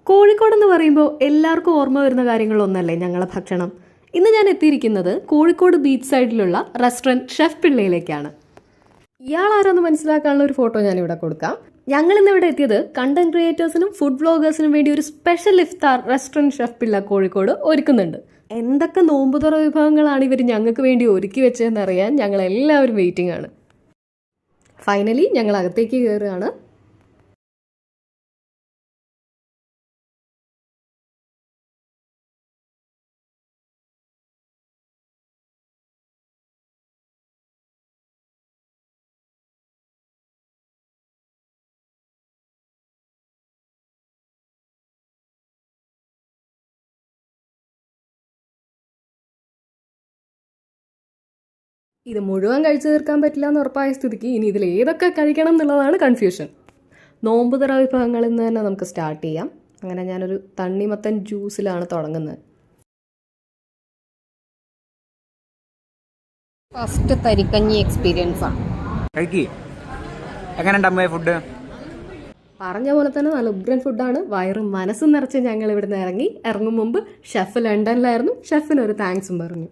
കോഴിക്കോട് എന്ന് പറയുമ്പോൾ എല്ലാവർക്കും ഓർമ്മ വരുന്ന കാര്യങ്ങളൊന്നല്ലേ ഞങ്ങളെ ഭക്ഷണം. ഇന്ന് ഞാൻ എത്തിയിരിക്കുന്നത് കോഴിക്കോട് ബീച്ച് സൈഡിലുള്ള റെസ്റ്റോറൻറ്റ് ഷെഫ് പിള്ളയിലേക്കാണ്. ഇയാൾ ആരാന്ന് മനസ്സിലാക്കാനുള്ള ഒരു ഫോട്ടോ ഞാനിവിടെ കൊടുക്കാം. ഞങ്ങൾ ഇന്ന് ഇവിടെ എത്തിയത് കണ്ടന്റ് ക്രിയേറ്റേഴ്സിനും ഫുഡ് വ്ളോഗേഴ്സിനും വേണ്ടി ഒരു സ്പെഷ്യൽ ഇഫ്താർ റെസ്റ്റോറൻറ്റ് ഷെഫ് പിള്ള കോഴിക്കോട് ഒരുക്കുന്നുണ്ട്. എന്തൊക്കെ നോമ്പുതുറ വിഭവങ്ങളാണ് ഇവർ ഞങ്ങൾക്ക് വേണ്ടി ഒരുക്കി വെച്ചതെന്ന് അറിയാൻ ഞങ്ങൾ എല്ലാവരും വെയിറ്റിംഗ് ആണ്. ഫൈനലി ഞങ്ങൾ അകത്തേക്ക് കയറുകയാണ്. ഇത് മുഴുവൻ കഴിച്ചു തീർക്കാൻ പറ്റില്ല എന്ന് ഉറപ്പായ സ്ഥിതിക്ക് ഇനി ഇതിൽ ഏതൊക്കെ കഴിക്കണം എന്നുള്ളതാണ് കൺഫ്യൂഷൻ. നോമ്പുതറ വിഭവങ്ങളിൽ നിന്ന് തന്നെ നമുക്ക് സ്റ്റാർട്ട് ചെയ്യാം. അങ്ങനെ ഞാനൊരു തണ്ണിമത്തൻ ജ്യൂസിലാണ് തുടങ്ങുന്നത്. ഫസ്റ്റ് തരിക്കഞ്ഞി എക്സ്പീരിയൻസ് ആണ്. ഫുഡ് പറഞ്ഞ പോലെ തന്നെ നല്ല ഉഗ്രൻ ഫുഡാണ്. വയറും മനസ്സും നിറച്ച് ഞങ്ങൾ ഇവിടുന്ന് ഇറങ്ങും മുമ്പ് ഷെഫ് ലണ്ടനിലായിരുന്നു. ഷെഫിനൊരു താങ്ക്സും പറഞ്ഞു.